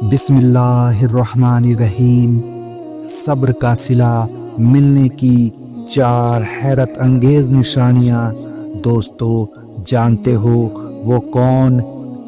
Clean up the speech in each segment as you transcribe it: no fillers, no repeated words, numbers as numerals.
بسم اللہ الرحمن الرحیم۔ صبر کا صلہ ملنے کی 4 حیرت انگیز نشانیاں۔ دوستو، جانتے ہو وہ کون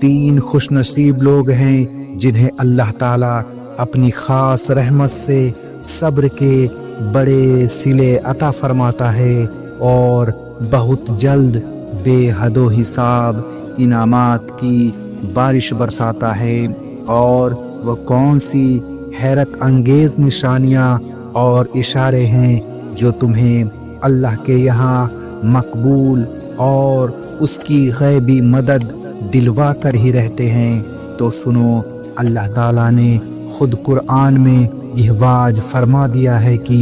3 خوش نصیب لوگ ہیں جنہیں اللہ تعالیٰ اپنی خاص رحمت سے صبر کے بڑے صلے عطا فرماتا ہے اور بہت جلد بے حد و حساب انعامات کی بارش برساتا ہے؟ اور وہ کون سی حیرت انگیز نشانیاں اور اشارے ہیں جو تمہیں اللہ کے یہاں مقبول اور اس کی غیبی مدد دلوا کر ہی رہتے ہیں؟ تو سنو، اللہ تعالیٰ نے خود قرآن میں یہ واج فرما دیا ہے کہ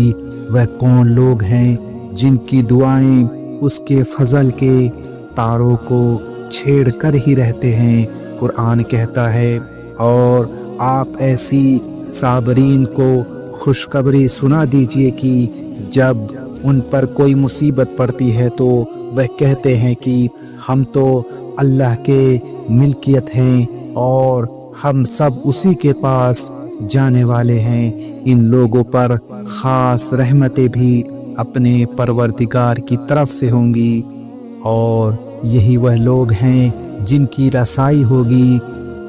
وہ کون لوگ ہیں جن کی دعائیں اس کے فضل کے تاروں کو چھیڑ کر ہی رہتے ہیں۔ قرآن کہتا ہے، اور آپ ایسی صابرین کو خوشخبری سنا دیجئے کہ جب ان پر کوئی مصیبت پڑتی ہے تو وہ کہتے ہیں کہ ہم تو اللہ کے ملکیت ہیں اور ہم سب اسی کے پاس جانے والے ہیں۔ ان لوگوں پر خاص رحمتیں بھی اپنے پروردگار کی طرف سے ہوں گی، اور یہی وہ لوگ ہیں جن کی رسائی ہوگی۔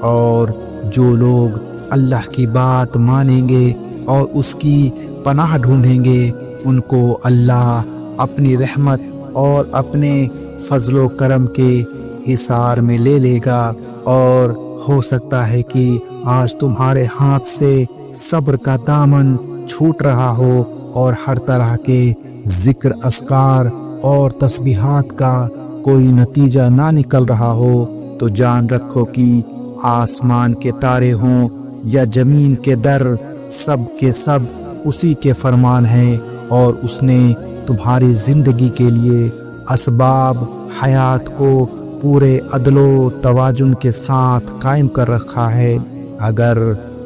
اور جو لوگ اللہ کی بات مانیں گے اور اس کی پناہ ڈھونڈیں گے، ان کو اللہ اپنی رحمت اور اپنے فضل و کرم کے حصار میں لے لے گا۔ اور ہو سکتا ہے کہ آج تمہارے ہاتھ سے صبر کا دامن چھوٹ رہا ہو اور ہر طرح کے ذکر، اذکار اور تسبیحات کا کوئی نتیجہ نہ نکل رہا ہو، تو جان رکھو کہ آسمان کے تارے ہوں یا زمین کے در، سب کے سب اسی کے فرمان ہیں، اور اس نے تمہاری زندگی کے لیے اسباب حیات کو پورے عدل و توازن کے ساتھ قائم کر رکھا ہے۔ اگر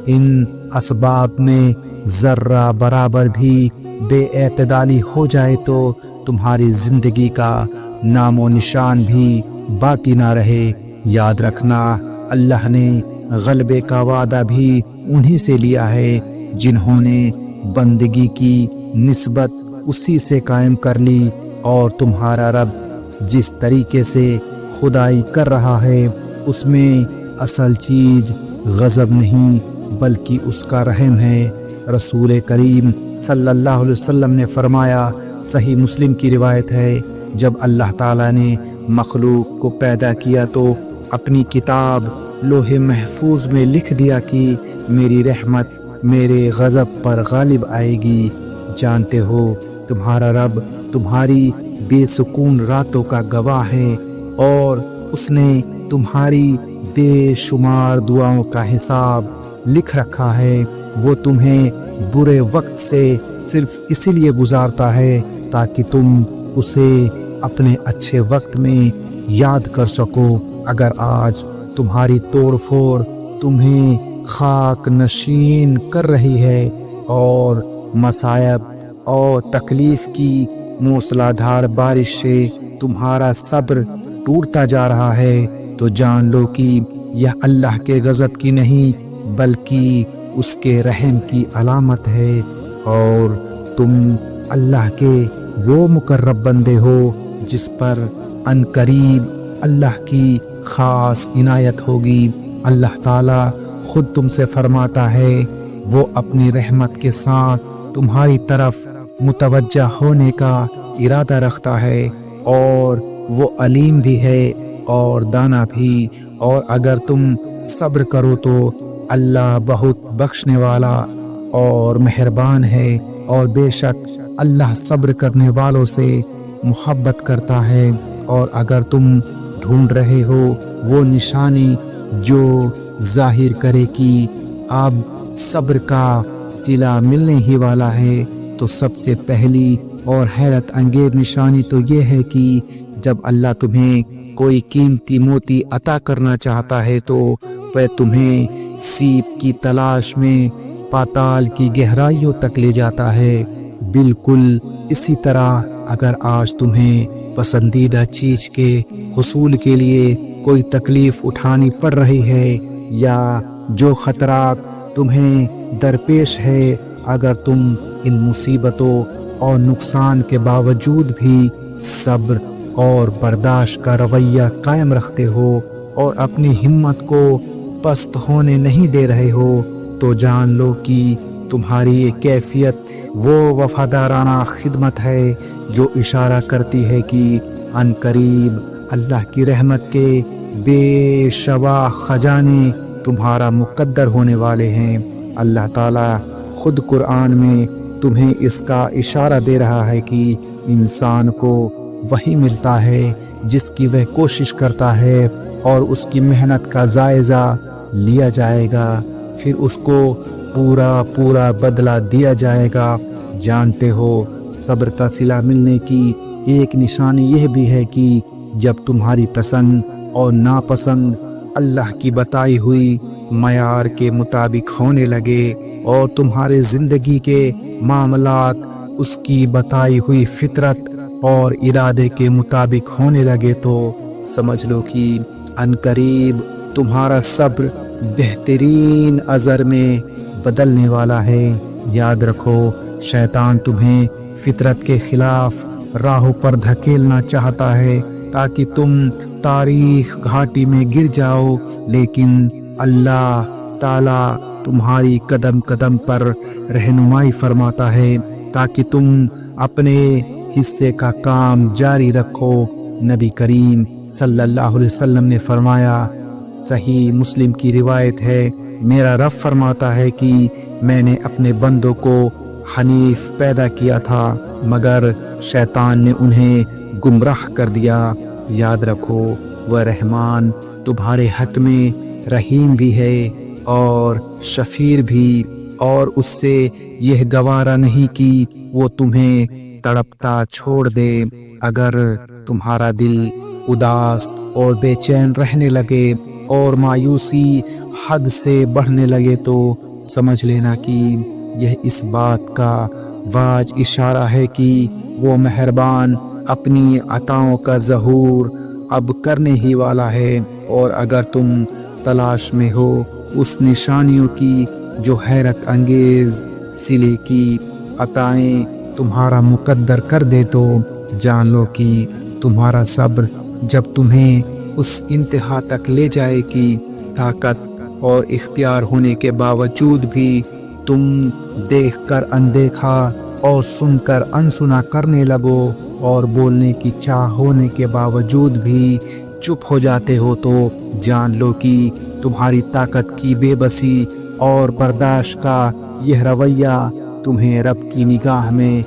ان اسباب میں ذرہ برابر بھی بے اعتدالی ہو جائے تو تمہاری زندگی کا نام و نشان بھی باقی نہ رہے۔ یاد رکھنا، اللہ نے غلبے کا وعدہ بھی انہی سے لیا ہے جنہوں نے بندگی کی نسبت اسی سے قائم کر لی، اور تمہارا رب جس طریقے سے خدائی کر رہا ہے اس میں اصل چیز غضب نہیں بلکہ اس کا رحم ہے۔ رسول کریم صلی اللہ علیہ وسلم نے فرمایا، صحیح مسلم کی روایت ہے، جب اللہ تعالیٰ نے مخلوق کو پیدا کیا تو اپنی کتاب لوح محفوظ میں لکھ دیا کہ میری رحمت میرے غضب پر غالب آئے گی۔ جانتے ہو، تمہارا رب تمہاری بے سکون راتوں کا گواہ ہے، اور اس نے تمہاری بے شمار دعاؤں کا حساب لکھ رکھا ہے۔ وہ تمہیں برے وقت سے صرف اسی لیے گزارتا ہے تاکہ تم اسے اپنے اچھے وقت میں یاد کر سکو۔ اگر آج تمہاری توڑ پھوڑ تمہیں خاک نشین کر رہی ہے اور مصائب اور تکلیف کی موسلادھار بارش سے تمہارا صبر ٹوٹتا جا رہا ہے، تو جان لو کہ یہ اللہ کے غضب کی نہیں بلکہ اس کے رحم کی علامت ہے، اور تم اللہ کے وہ مقرب بندے ہو جس پر ان قریب اللہ کی خاص عنایت ہوگی۔ اللہ تعالیٰ خود تم سے فرماتا ہے، وہ اپنی رحمت کے ساتھ تمہاری طرف متوجہ ہونے کا ارادہ رکھتا ہے، اور وہ علیم بھی ہے اور دانا بھی، اور اگر تم صبر کرو تو اللہ بہت بخشنے والا اور مہربان ہے، اور بے شک اللہ صبر کرنے والوں سے محبت کرتا ہے۔ اور اگر تم ڈھونڈ رہے ہو وہ نشانی جو ظاہر کرے کہ اب صبر کا صلہ ملنے ہی والا ہے، تو سب سے پہلی اور حیرت انگیز نشانی تو یہ ہے کہ جب اللہ تمہیں کوئی قیمتی موتی عطا کرنا چاہتا ہے تو وہ تمہیں سیپ کی تلاش میں پاتال کی گہرائیوں تک لے جاتا ہے۔ بالکل اسی طرح اگر آج تمہیں پسندیدہ چیز کے حصول کے لیے کوئی تکلیف اٹھانی پڑ رہی ہے یا جو خطرات تمہیں درپیش ہے، اگر تم ان مصیبتوں اور نقصان کے باوجود بھی صبر اور برداشت کا رویہ قائم رکھتے ہو اور اپنی ہمت کو پست ہونے نہیں دے رہے ہو، تو جان لو کہ تمہاری یہ کیفیت وہ وفادارانہ خدمت ہے جو اشارہ کرتی ہے کہ ان قریب اللہ کی رحمت کے بے شباہ خزانے تمہارا مقدر ہونے والے ہیں۔ اللہ تعالیٰ خود قرآن میں تمہیں اس کا اشارہ دے رہا ہے کہ انسان کو وہی ملتا ہے جس کی وہ کوشش کرتا ہے، اور اس کی محنت کا جائزہ لیا جائے گا، پھر اس کو پورا بدلہ دیا جائے گا۔ جانتے ہو صبر کا صلہ ملنے کی ایک نشانی یہ بھی ہے کہ جب تمہاری پسند اور ناپسند اللہ کی بتائی ہوئی معیار کے مطابق ہونے لگے اور تمہارے زندگی کے معاملات اس کی بتائی ہوئی فطرت اور ارادے کے مطابق ہونے لگے، تو سمجھ لو کہ ان قریب تمہارا صبر بہترین اجر میں بدلنے والا ہے۔ یاد رکھو، شیطان تمہیں فطرت کے خلاف راہوں پر دھکیلنا چاہتا ہے تاکہ تم تاریخ گھاٹی میں گر جاؤ، لیکن اللہ تعالیٰ تمہاری قدم قدم پر رہنمائی فرماتا ہے تاکہ تم اپنے حصے کا کام جاری رکھو۔ نبی کریم صلی اللہ علیہ وسلم نے فرمایا، صحیح مسلم کی روایت ہے، میرا رب فرماتا ہے کہ میں نے اپنے بندوں کو حنیف پیدا کیا تھا مگر شیطان نے انہیں گمراہ کر دیا۔ یاد رکھو، وہ رحمان تمہارے حق میں رحیم بھی ہے اور شفیع بھی، اور اس سے یہ گوارا نہیں کہ وہ تمہیں تڑپتا چھوڑ دے۔ اگر تمہارا دل اداس اور بے چین رہنے لگے اور مایوسی حد سے بڑھنے لگے تو سمجھ لینا کہ یہ اس بات کا واضح اشارہ ہے کہ وہ مہربان اپنی عطاؤں کا ظہور اب کرنے ہی والا ہے، اور اگر تم تلاش میں ہو اس نشانیوں کی جو حیرت انگیز صلے کی عطائیں تمہارا مقدر کر دے، تو جان لو کہ تمہارا صبر جب تمہیں اس انتہا تک لے جائے کہ طاقت اور اختیار ہونے کے باوجود بھی تم دیکھ کر اندیکھا اور سن کر انسنا کرنے لگو، اور بولنے کی چاہ ہونے کے باوجود بھی چپ ہو جاتے ہو، تو جان لو کہ تمہاری طاقت کی بے بسی اور برداشت کا یہ رویہ تمہیں رب کی نگاہ میں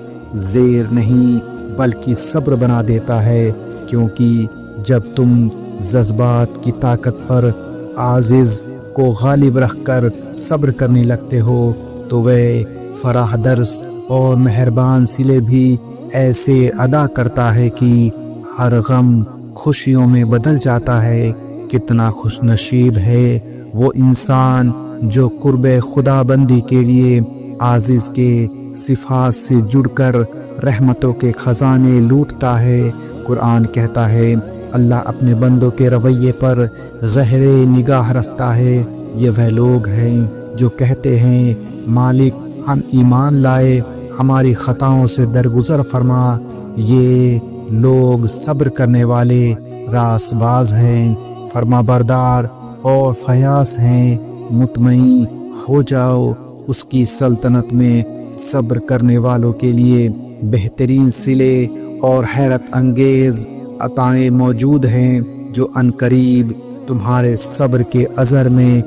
زیر نہیں بلکہ صبر بنا دیتا ہے، کیونکہ جب تم جذبات کی طاقت پر عاجز کو غالب رکھ کر صبر کرنے لگتے ہو تو وہ فراح درس اور مہربان صلے بھی ایسے ادا کرتا ہے کہ ہر غم خوشیوں میں بدل جاتا ہے۔ کتنا خوش نصیب ہے وہ انسان جو قرب خدا بندی کے لیے عاجز کے صفات سے جڑ کر رحمتوں کے خزانے لوٹتا ہے۔ قرآن کہتا ہے، اللہ اپنے بندوں کے رویے پر گہرے نگاہ رکھتا ہے۔ یہ وہ لوگ ہیں جو کہتے ہیں، مالک ہم ایمان لائے، ہماری خطاؤں سے درگزر فرما۔ یہ لوگ صبر کرنے والے راست باز ہیں، فرما بردار اور فیاض ہیں۔ مطمئن ہو جاؤ، اس کی سلطنت میں صبر کرنے والوں کے لیے بہترین صلے اور حیرت انگیز عطائیں موجود ہیں، جو عنقریب تمہارے صبر کے اثر میں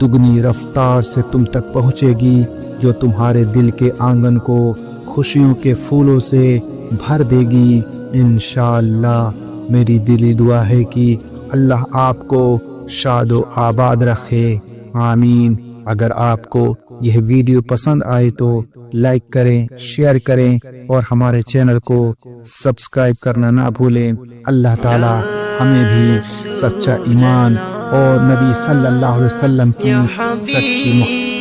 دگنی رفتار سے تم تک پہنچے گی، جو تمہارے دل کے آنگن کو خوشیوں کے پھولوں سے بھر دے گی۔ انشاءاللہ میری دلی دعا ہے کہ اللہ آپ کو شاد و آباد رکھے، آمین۔ اگر آپ کو یہ ویڈیو پسند آئے تو لائک کریں، شیئر کریں اور ہمارے چینل کو سبسکرائب کرنا نہ بھولیں۔ اللہ تعالی ہمیں بھی سچا ایمان اور نبی صلی اللہ علیہ وسلم کی سچی